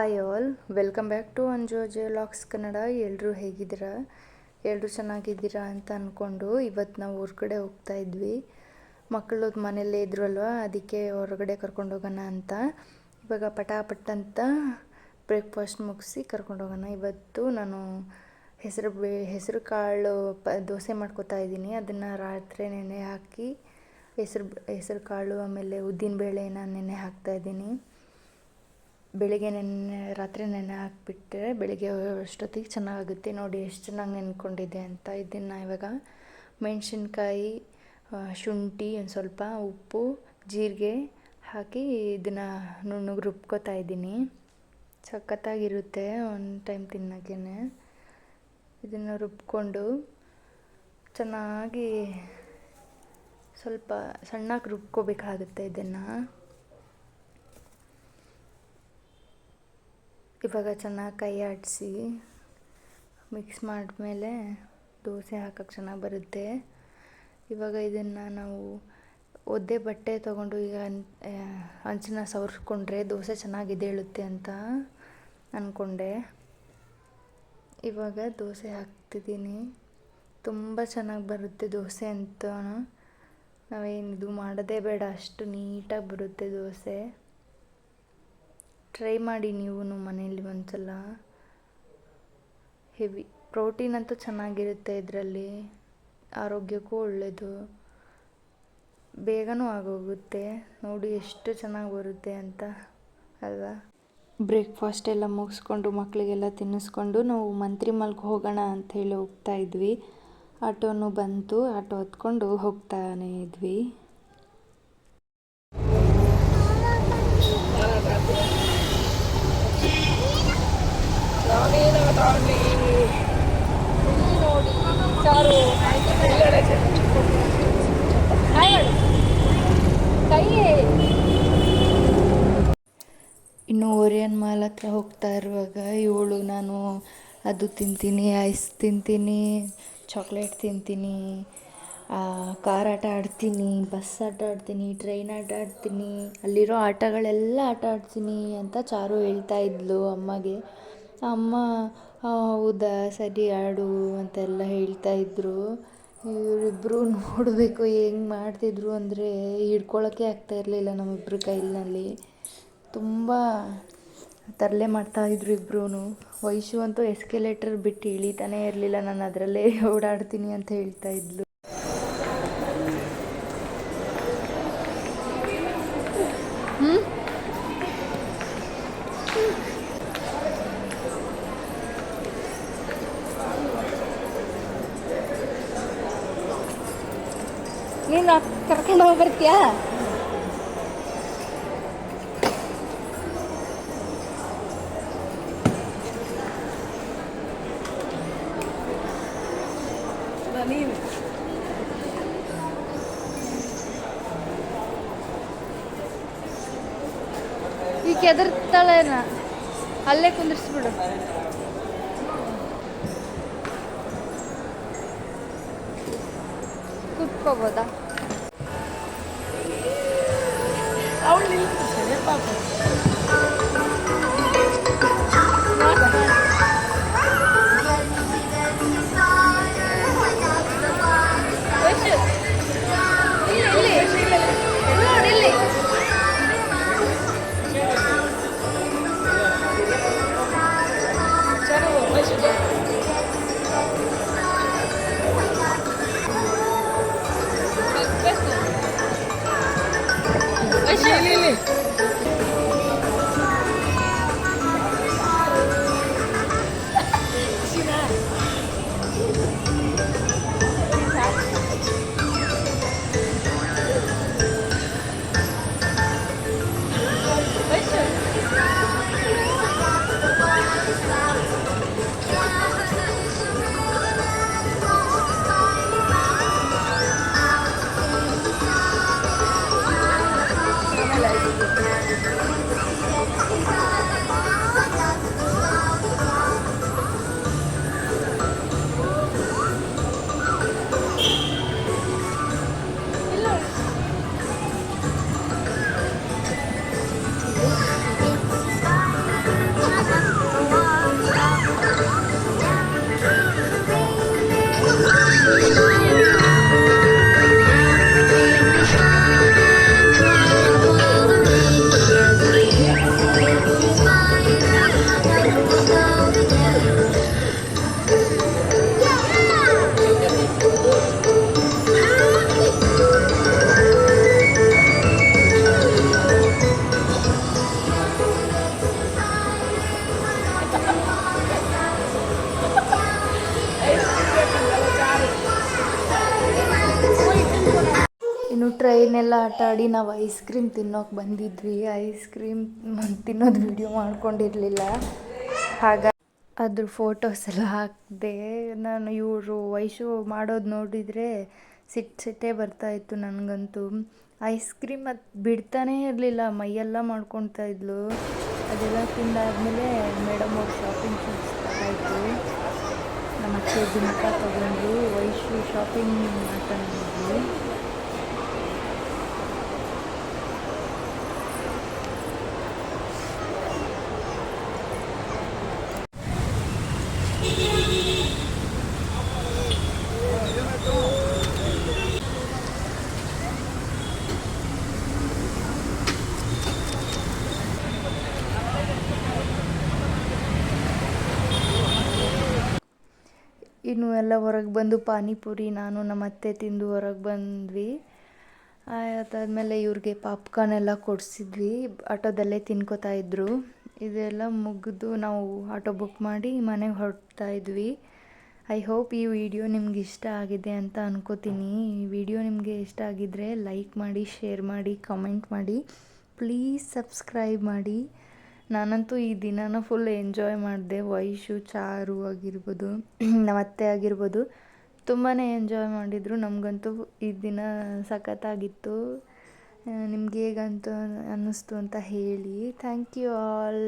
Hi all, welcome back to Anju Ajay vlogs Kannada. ಎಲ್ಲರೂ ಹೇಗಿದ್ದೀರಾ? ಎಲ್ಲರೂ ಚೆನ್ನಾಗಿದ್ದೀರಾ ಅಂತ ಅಂದ್ಕೊಂಡು ಇವತ್ತು ನಾವು ಹೊರಗಡೆ ಹೋಗ್ತಾ ಇದ್ವಿ. ಮಕ್ಕಳು ಮನೆಯಲ್ಲೇ ಇದ್ರಲ್ವ, ಅದಕ್ಕೆ ಹೊರಗಡೆ ಕರ್ಕೊಂಡು ಹೋಗೋಣ ಅಂತ ಇವಾಗ ಪಟಾಪಟ್ ಅಂತ ಬ್ರೇಕ್ಫಾಸ್ಟ್ ಮುಗಿಸಿ ಕರ್ಕೊಂಡು ಹೋಗೋಣ. ಇವತ್ತು ನಾನು ಹೆಸರು ಕಾಳು ದೋಸೆ ಮಾಡ್ಕೊತಾ ಇದ್ದೀನಿ. ಅದನ್ನು ರಾತ್ರಿ ನೆನೆ ಹಾಕಿ ಹೆಸರು ಕಾಳು ಆಮೇಲೆ ಉದ್ದಿನ ಬೇಳೆನ ನೆನೆ ಹಾಕ್ತಾಯಿದ್ದೀನಿ. ಬೆಳಿಗ್ಗೆ ರಾತ್ರಿ ನೆನೆ ಹಾಕಿಬಿಟ್ರೆ ಬೆಳಿಗ್ಗೆ ಅಷ್ಟೊತ್ತಿಗೆ ಚೆನ್ನಾಗುತ್ತೆ. ನೋಡಿ ಎಷ್ಟು ಚೆನ್ನಾಗಿ ನೆನ್ಕೊಂಡಿದೆ ಅಂತ. ಇದನ್ನು ಇವಾಗ ಮೆಣಸಿನ್ಕಾಯಿ, ಶುಂಠಿ, ಒಂದು ಸ್ವಲ್ಪ ಉಪ್ಪು, ಜೀರಿಗೆ ಹಾಕಿ ಇದನ್ನು ನುಣ್ಣಗೆ ರುಬ್ಕೋತಾ ಇದ್ದೀನಿ. ಸಖತ್ತಾಗಿರುತ್ತೆ ಒಂದು ಟೈಮ್ ತಿನ್ನೋಕ್ಕೆ. ಇದನ್ನು ರುಬ್ಕೊಂಡು ಚೆನ್ನಾಗಿ ಸ್ವಲ್ಪ ಸಣ್ಣಗೆ ರುಬ್ಕೋಬೇಕಾಗುತ್ತೆ. ಇದನ್ನು ಇವಾಗ ಚೆನ್ನಾಗಿ ಕೈ ಆಡಿಸಿ ಮಿಕ್ಸ್ ಮಾಡಿದ್ಮೇಲೆ ದೋಸೆ ಹಾಕೋಕ್ಕೆ ಚೆನ್ನಾಗಿ ಬರುತ್ತೆ. ಇವಾಗ ಇದನ್ನು ನಾವು ಒದ್ದೆ ಬಟ್ಟೆ ತೊಗೊಂಡು ಈಗ ಹಂಚನ್ನ ಸವರ್ಸ್ಕೊಂಡ್ರೆ ದೋಸೆ ಚೆನ್ನಾಗಿ ಎದ್ದೇಳುತ್ತೆ ಅಂತ ಅಂದ್ಕೊಂಡೆ. ಇವಾಗ ದೋಸೆ ಹಾಕ್ತಿದ್ದೀನಿ. ತುಂಬ ಚೆನ್ನಾಗಿ ಬರುತ್ತೆ ದೋಸೆ ಅಂತ. ನಾವೇನಿದು ಮಾಡೋದೇ ಬೇಡ, ಅಷ್ಟು ನೀಟಾಗಿ ಬರುತ್ತೆ ದೋಸೆ. ಟ್ರೈ ಮಾಡಿ ನೀವು ಮನೆಯಲ್ಲಿ ಒಂದ್ಸಲ. ಹೆವಿ ಪ್ರೋಟೀನ್ ಅಂತೂ ಚೆನ್ನಾಗಿರುತ್ತೆ ಇದರಲ್ಲಿ, ಆರೋಗ್ಯಕ್ಕೂ ಒಳ್ಳೆಯದು, ಬೇಗನೂ ಆಗೋಗುತ್ತೆ. ನೋಡಿ ಎಷ್ಟು ಚೆನ್ನಾಗಿ ಬರುತ್ತೆ ಅಂತ ಅಲ್ವಾ. ಬ್ರೇಕ್ಫಾಸ್ಟ್ ಎಲ್ಲ ಮುಗಿಸ್ಕೊಂಡು ಮಕ್ಕಳಿಗೆಲ್ಲ ತಿನ್ನಿಸ್ಕೊಂಡು ನಾವು ಮಂತ್ರಿ ಮಲ್ಗೆ ಹೋಗೋಣ ಅಂಥೇಳಿ ಹೋಗ್ತಾ ಇದ್ವಿ. ಆಟೋನು ಬಂತು, ಆಟೋ ಹತ್ಕೊಂಡು ಹೋಗ್ತಾನೇ ಇದ್ವಿ. ಇನ್ನು ಓರಿಯನ್ ಮಾಲ್ ಹತ್ರ ಹೋಗ್ತಾ ಇರುವಾಗ ಇವಳು ನಾನು ಅದು ತಿಂತೀನಿ, ಐಸ್ ತಿಂತೀನಿ, ಚಾಕ್ಲೇಟ್ ತಿಂತೀನಿ, ಕಾರ್ ಆಟ ಆಡ್ತೀನಿ, ಬಸ್ ಆಟ ಆಡ್ತೀನಿ, ಟ್ರೈನ್ ಆಟ ಆಡ್ತೀನಿ, ಅಲ್ಲಿರೋ ಆಟಗಳೆಲ್ಲ ಆಟ ಆಡ್ತೀನಿ ಅಂತ ಚಾರು ಹೇಳ್ತಾ ಇದ್ಲು ಅಮ್ಮಗೆ. ಅಮ್ಮ ಹೌದಾ ಸರಿ ಆಡು ಅಂತೆಲ್ಲ ಹೇಳ್ತಾ ಇದ್ರು. ಇವರಿಬ್ಬರು ನೋಡಬೇಕು ಹೆಂಗೆ ಮಾಡ್ತಿದ್ರು ಅಂದರೆ ಹಿಡ್ಕೊಳ್ಳೋಕ್ಕೆ ಆಗ್ತಾ ಇರಲಿಲ್ಲ ನಮ್ಮಿಬ್ಬರ ಕೈಯಲ್ಲಿ. ತುಂಬ ತರಲೆ ಮಾಡ್ತಾಯಿದ್ರು ಇಬ್ಬರೂ. ವೈಶು ಅಂತೂ ಎಸ್ಕಲೇಟರ್ ಬಿಟ್ಟು ಇಳಿತಾನೇ ಇರಲಿಲ್ಲ. ನಾನು ಅದರಲ್ಲೇ ಓಡಾಡ್ತೀನಿ ಅಂತ ಹೇಳ್ತಾ ಇದ್ಲು. ನೀನು ಕರ್ಕೊಂಡು ಹೋಗಿ ಬರ್ತೀಯಾ? ಈಗ ಎದುರ್ತಾಳೇನ, ಅಲ್ಲೇ ಕುಂದಿರ್ಸ್ಬಿಡು. ಕೂತ್ಕೋಬೋದಾ? ಎಲ್ಲ ಆಟ ಆಡಿ ನಾವು ಐಸ್ ಕ್ರೀಮ್ ತಿನ್ನೋಕೆ ಬಂದಿದ್ವಿ. ಐಸ್ ಕ್ರೀಮ್ ತಿನ್ನೋದು ವಿಡಿಯೋ ಮಾಡ್ಕೊಂಡಿರಲಿಲ್ಲ, ಹಾಗಾಗಿ ಅದ್ರ ಫೋಟೋಸ್ ಎಲ್ಲ ಹಾಕಿದೆ ನಾನು. ಇವರು ವೈಶು ಮಾಡೋದು ನೋಡಿದರೆ ಸಿಟ್ಟೇ ಬರ್ತಾಯಿತ್ತು ನನಗಂತೂ. ಐಸ್ ಕ್ರೀಮ್ ಅದು ಬಿಡ್ತಾನೇ ಇರಲಿಲ್ಲ, ಮೈಯೆಲ್ಲ ಮಾಡ್ಕೊತಾ ಇದ್ಲು. ಅದೆಲ್ಲ ತಿಂದಾದ್ಮೇಲೆ ಮೇಡಮ್ ಅವ್ರು ಶಾಪಿಂಗ್ ಸ್ಟಾರ್ಟ್ ಆಯಿತು. ನಮ್ಮ ಅತ್ತೆ ಜುಮ್ಕ ತೊಗೊಂಡು ವೈಶು ಶಾಪಿಂಗ್ ಮಾಡ್ಕೊಂಡಿದ್ವಿ. ಇನ್ನು ಎಲ್ಲ ಹೊರಗೆ ಬಂದು ಪಾನಿಪುರಿ ನಾನು ನಮ್ಮ ಅತ್ತೆ ತಿಂದು ಹೊರಗೆ ಬಂದ್ವಿ. ಅದಾದಮೇಲೆ ಇವ್ರಿಗೆ ಪಾಪ್ಕಾರ್ನ್ ಎಲ್ಲ ಕೊಡಿಸಿದ್ವಿ, ಆಟೋದಲ್ಲೇ ತಿನ್ಕೋತಾ ಇದ್ದರು. ಇದೆಲ್ಲ ಮುಗಿದು ನಾವು ಆಟೋ ಬುಕ್ ಮಾಡಿ ಮನೆಗೆ ಹೊರಡ್ತಾ ಇದ್ವಿ. ಐ ಹೋಪ್ ಈ ವಿಡಿಯೋ ನಿಮ್ಗೆ ಇಷ್ಟ ಆಗಿದೆ ಅಂತ ಅನ್ಕೋತೀನಿ. ಈ ವಿಡಿಯೋ ನಿಮಗೆ ಇಷ್ಟ ಆಗಿದ್ದರೆ ಲೈಕ್ ಮಾಡಿ, ಶೇರ್ ಮಾಡಿ, ಕಮೆಂಟ್ ಮಾಡಿ, ಪ್ಲೀಸ್ ಸಬ್ಸ್ಕ್ರೈಬ್ ಮಾಡಿ. ನಾನಂತೂ ಈ ದಿನನ ಫುಲ್ ಎಂಜಾಯ್ ಮಾಡಿದೆ. ವೈಶು, ಚಾರು ಆಗಿರ್ಬೋದು, ನಮ್ಮ ಅತ್ತೆ ಆಗಿರ್ಬೋದು ತುಂಬಾ ಎಂಜಾಯ್ ಮಾಡಿದರು. ನಮಗಂತೂ ಈ ದಿನ ಸಖತ್ತಾಗಿತ್ತು. ನಿಮ್ಗೆ ಹೇಗಂತ ಅನ್ನಿಸ್ತು ಅಂತ ಹೇಳಿ. Thank you all.